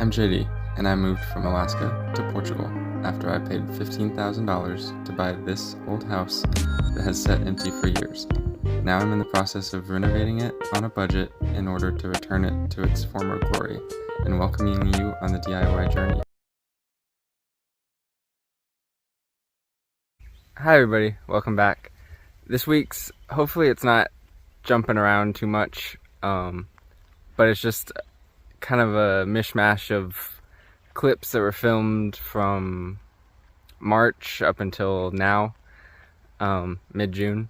I'm JD, and I moved from Alaska to Portugal after I paid $15,000 to buy this old house that has sat empty for years. Now I'm in the process of renovating it on a budget in order to return it to its former glory, and welcoming you on the DIY journey. Hi everybody, welcome back. This week's, hopefully it's not jumping around too much, but it's just kind of a mishmash of clips that were filmed from March up until now, mid-June.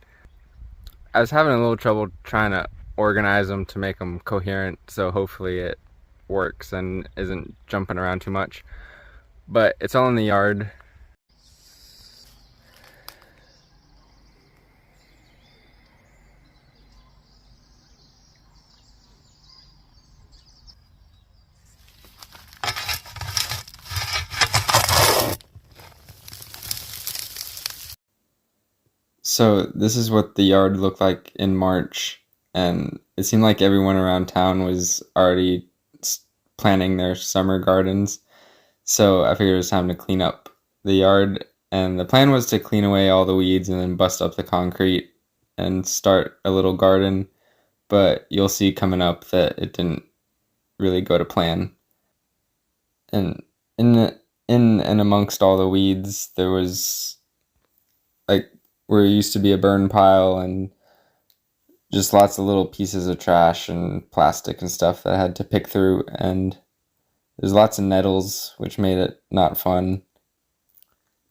I was having a little trouble trying to organize them to make them coherent, so hopefully it works and isn't jumping around too much. But it's all in the yard. So this is what the yard looked like in March, and it seemed like everyone around town was already planting their summer gardens. So I figured it was time to clean up the yard, and the plan was to clean away all the weeds and then bust up the concrete and start a little garden, but you'll see coming up that it didn't really go to plan. And in and amongst all the weeds, there was like where it used to be a burn pile and just lots of little pieces of trash and plastic and stuff that I had to pick through, and there's lots of nettles, which made it not fun.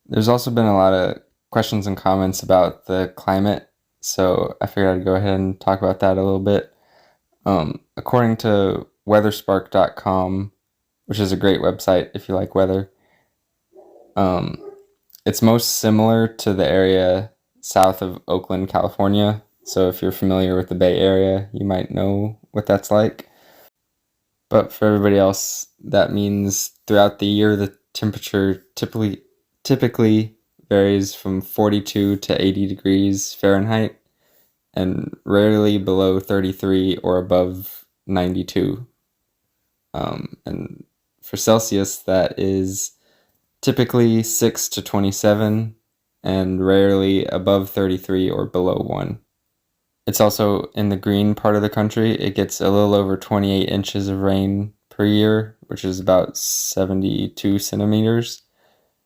There's also been a lot of questions and comments about the climate, so I figured I'd go ahead and talk about that a little bit. According to weatherspark.com, which is a great website if you like weather, it's most similar to the area south of Oakland, California. So if you're familiar with the Bay Area, you might know what that's like. But for everybody else, that means throughout the year, the temperature typically varies from 42 to 80 degrees Fahrenheit and rarely below 33 or above 92. And for Celsius, that is typically 6 to 27 and rarely above 33 or below 1. It's also in the green part of the country. It gets a little over 28 inches of rain per year, which is about 72 centimeters.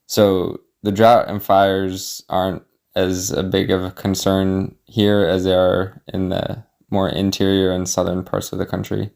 So the drought and fires aren't as a big of a concern here as they are in the more interior and southern parts of the country.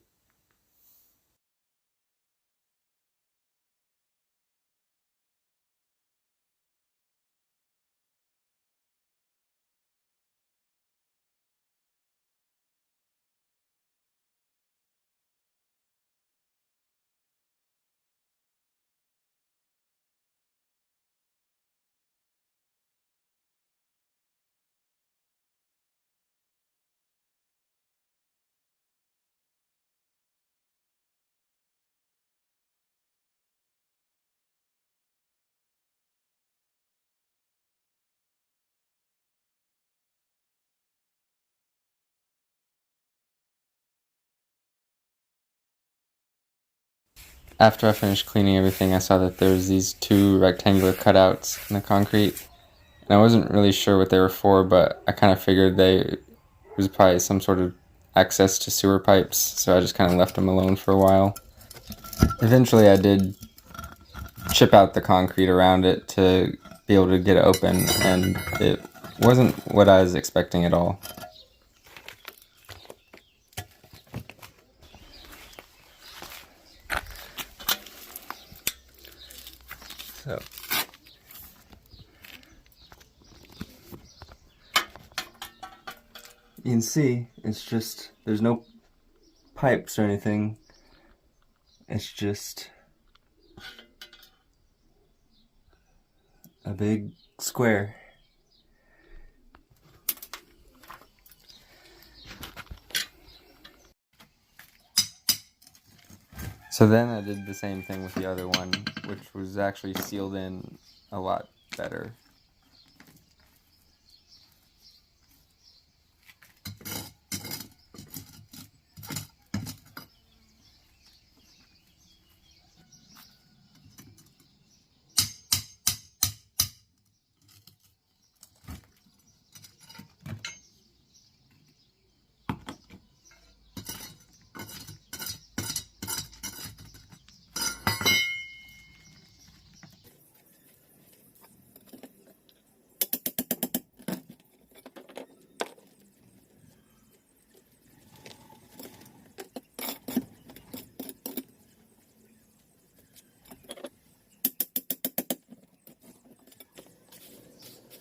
After I finished cleaning everything, I saw that there was these two rectangular cutouts in the concrete, and I wasn't really sure what they were for, but I kind of figured it was probably some sort of access to sewer pipes, so I just kind of left them alone for a while. Eventually I did chip out the concrete around it to be able to get it open, and it wasn't what I was expecting at all. So you can see it's just, there's no pipes or anything. It's just a big square. So then I did the same thing with the other one, which was actually sealed in a lot better.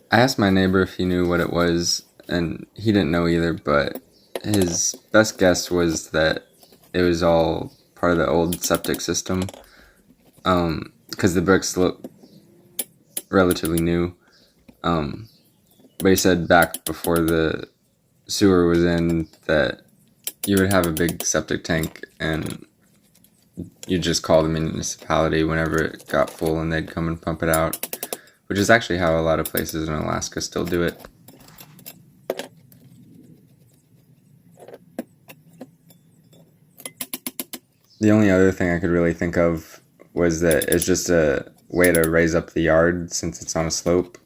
I asked my neighbor if he knew what it was, and he didn't know either, but his best guess was that it was all part of the old septic system, because the bricks look relatively new. Um, but he said back before the sewer was in that you would have a big septic tank and you just call the municipality whenever it got full and they'd come and pump it out, which is actually how a lot of places in Alaska still do it. The only other thing I could really think of was that it's just a way to raise up the yard since it's on a slope,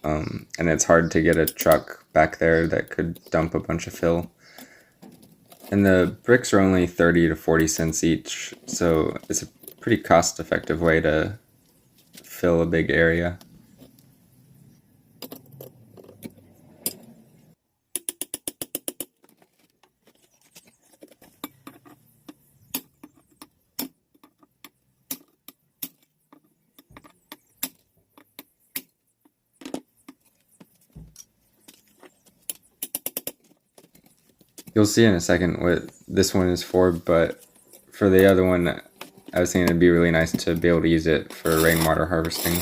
and it's hard to get a truck back there that could dump a bunch of fill. And the bricks are only 30 to 40 cents each, so it's a pretty cost-effective way to fill a big area. You'll see in a second what this one is for, but for the other one, I was thinking it'd be really nice to be able to use it for rainwater harvesting.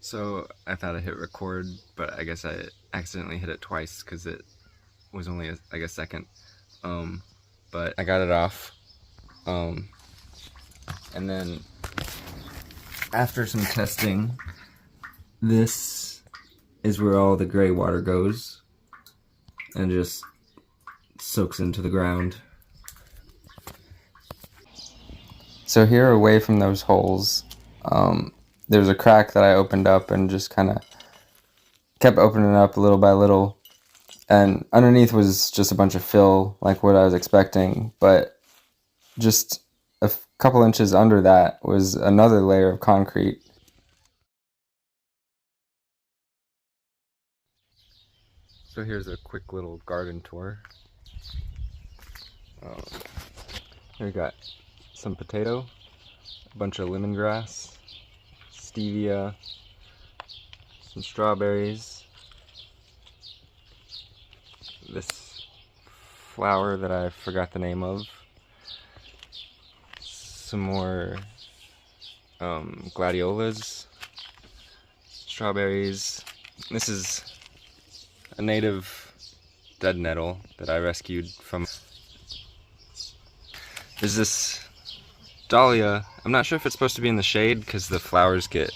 So I thought I hit record, but I guess I accidentally hit it twice because it was only like a second. But I got it off. And then after some testing, this is where all the gray water goes and just soaks into the ground. So here, away from those holes, there's a crack that I opened up and just kind of kept opening up little by little. And underneath was just a bunch of fill, like what I was expecting. But just a couple inches under that was another layer of concrete. So here's a quick little garden tour. Here we got some potato, a bunch of lemongrass, stevia, some strawberries, this flower that I forgot the name of, some more gladiolas, strawberries. This is a native dead nettle that I rescued from. There's this dahlia. I'm not sure if it's supposed to be in the shade because the flowers get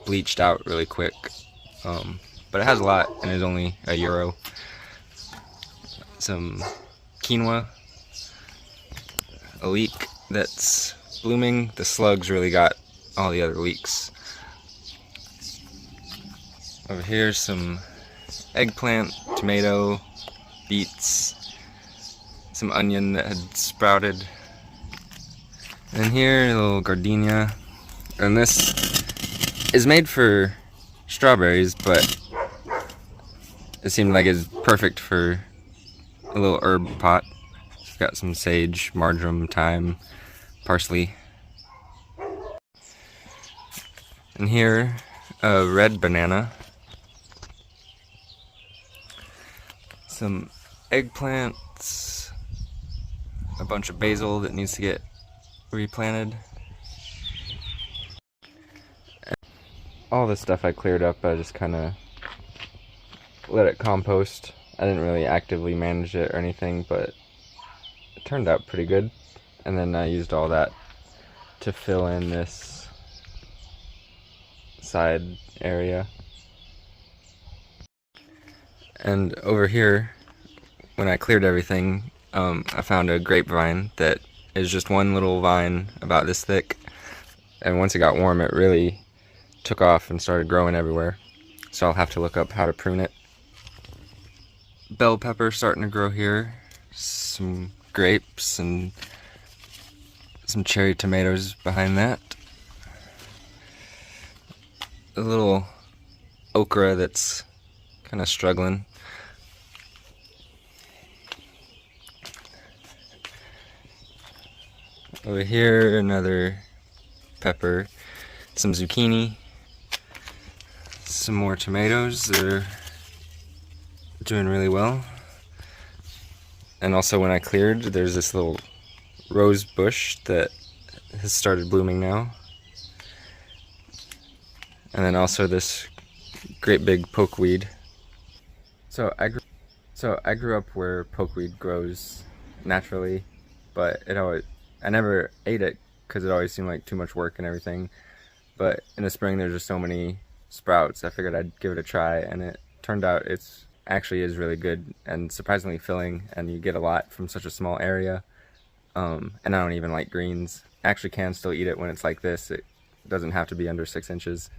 bleached out really quick, but it has a lot and is only €1. Some quinoa, a leek that's blooming. The slugs really got all the other leeks. Over here, some eggplant, tomato, beets, some onion that had sprouted. And here, a little gardenia. And this is made for strawberries, but it seemed like it's perfect for a little herb pot. It's got some sage, marjoram, thyme, parsley. And here, a red banana. Some eggplants, a bunch of basil that needs to get replanted. All this stuff I cleared up, I just kind of let it compost. I didn't really actively manage it or anything, but it turned out pretty good. And then I used all that to fill in this side area. And over here, when I cleared everything, I found a grapevine that is just one little vine about this thick. And once it got warm, it really took off and started growing everywhere. So I'll have to look up how to prune it. Bell pepper starting to grow here. Some grapes and some cherry tomatoes behind that. A little okra that's kind of struggling. Over here, another pepper, some zucchini, some more tomatoes that are doing really well. And also when I cleared, there's this little rose bush that has started blooming now. And then also this great big pokeweed. So I grew up where pokeweed grows naturally, but I never ate it because it always seemed like too much work and everything. But in the spring there's just so many sprouts, I figured I'd give it a try, and it turned out it's actually is really good and surprisingly filling, and you get a lot from such a small area. And I don't even like greens. I actually can still eat it when it's like this. It doesn't have to be under 6 inches.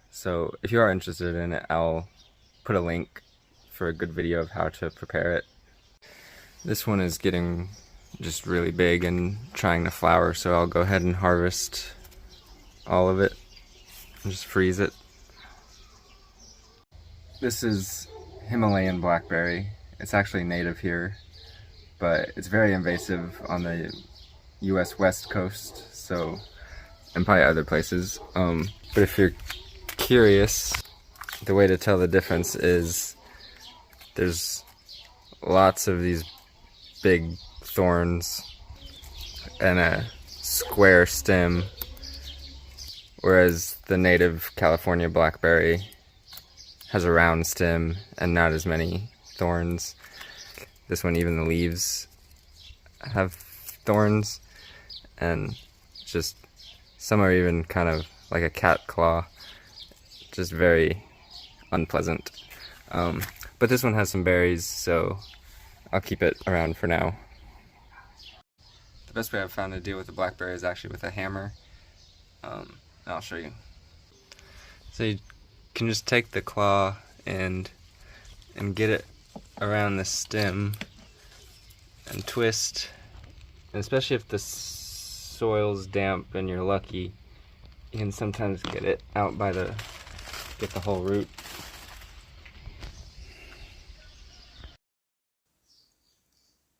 So if you are interested in it, I'll put a link for a good video of how to prepare it. This one is getting just really big and trying to flower, so I'll go ahead and harvest all of it and just freeze it. This is Himalayan blackberry. It's actually native here, but it's very invasive on the US West Coast, so, and probably other places. But if you're curious, the way to tell the difference is there's lots of these big thorns and a square stem, whereas the native California blackberry has a round stem and not as many thorns. This one, even the leaves have thorns, and just some are even kind of like a cat claw, just very unpleasant. But this one has some berries, so I'll keep it around for now. The best way I've found to deal with the blackberry is actually with a hammer. And I'll show you. So you can just take the claw and get it around the stem and twist. And especially if the soil's damp and you're lucky, you can sometimes get it out by get the whole root.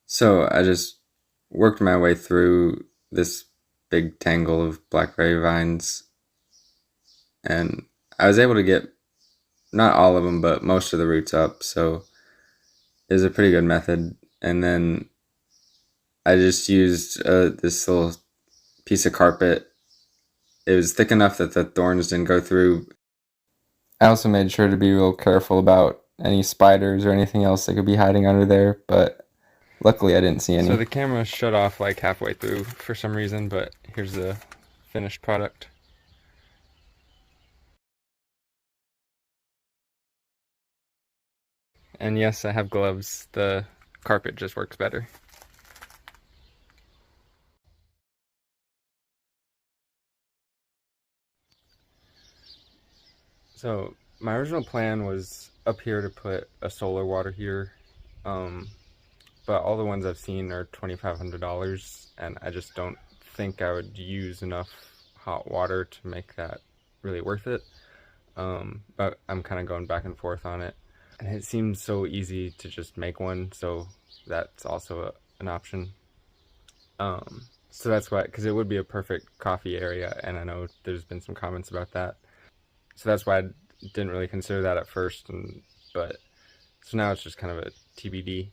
So I just worked my way through this big tangle of blackberry vines, and I was able to get not all of them, but most of the roots up, so it was a pretty good method. And then I just used this little piece of carpet. It was thick enough that the thorns didn't go through. I also made sure to be real careful about any spiders or anything else that could be hiding under there, but luckily I didn't see any. So the camera shut off like halfway through for some reason, but here's the finished product. And yes, I have gloves. The carpet just works better. So my original plan was up here to put a solar water heater, but all the ones I've seen are $2,500, and I just don't think I would use enough hot water to make that really worth it. But I'm kind of going back and forth on it, and it seems so easy to just make one, so that's also an option. So that's why, because it would be a perfect coffee area, and I know there's been some comments about that. So that's why I didn't really consider that at first, but so now it's just kind of a TBD.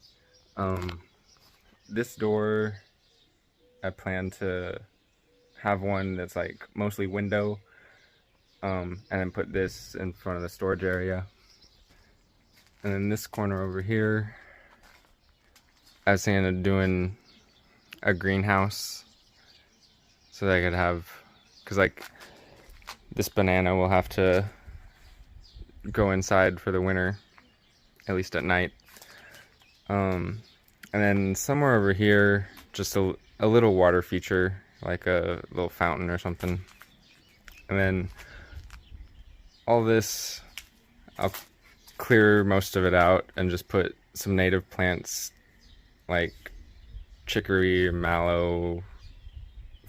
This door, I plan to have one that's like mostly window, and then put this in front of the storage area. And then this corner over here, I was thinking of doing a greenhouse so that I could have, because like this banana will have to go inside for the winter, at least at night. And then somewhere over here, just a little water feature, like a little fountain or something. And then all this, I'll clear most of it out and just put some native plants like chicory, mallow,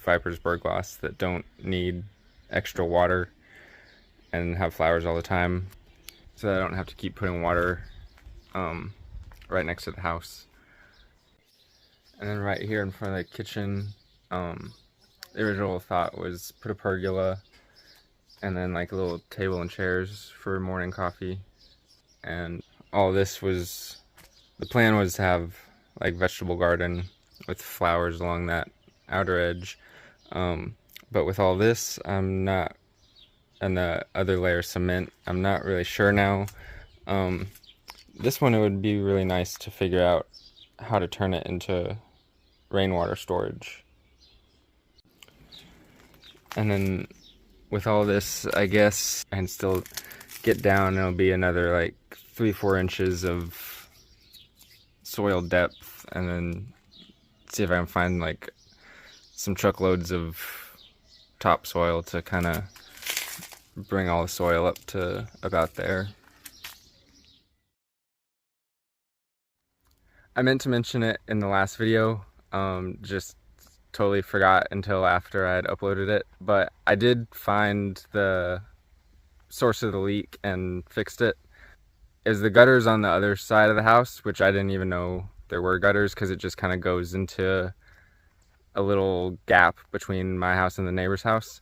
Viper's Burglass that don't need extra water and have flowers all the time, so that I don't have to keep putting water right next to the house. And then right here in front of the kitchen, The original thought was put a pergola and then like a little table and chairs for morning coffee. And all this was, the plan was to have like vegetable garden with flowers along that outer edge. But with all this, I'm not, and the other layer of cement, I'm not really sure now. This one, it would be really nice to figure out how to turn it into rainwater storage. And then with all this, I guess I can still get down. It'll be another like 3-4 inches of soil depth, and then see if I can find like some truckloads of topsoil to kind of bring all the soil up to about there. I meant to mention it in the last video, just totally forgot until after I had uploaded it, but I did find the source of the leak and fixed it. Is the gutters on the other side of the house, which I didn't even know there were gutters because it just kind of goes into a little gap between my house and the neighbor's house.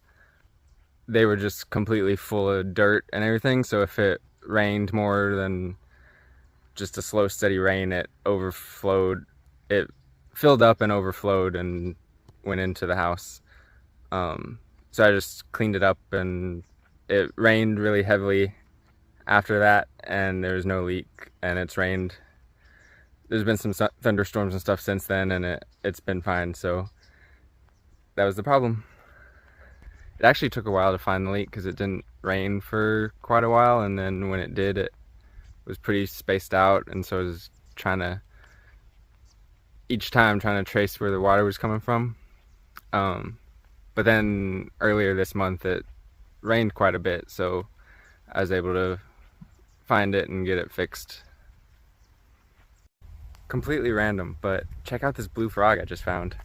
They were just completely full of dirt and everything, so if it rained more than just a slow steady rain, it overflowed, it filled up and overflowed and went into the house. So I just cleaned it up, and it rained really heavily after that, and there was no leak, and it's rained, there's been some thunderstorms and stuff since then, and it's been fine. So that was the problem. It actually took a while to find the leak because it didn't rain for quite a while, and then when it did, it was pretty spaced out, and so I was each time trying to trace where the water was coming from. But then earlier this month it rained quite a bit, so I was able to find it and get it fixed. Completely random, but check out this blue frog I just found.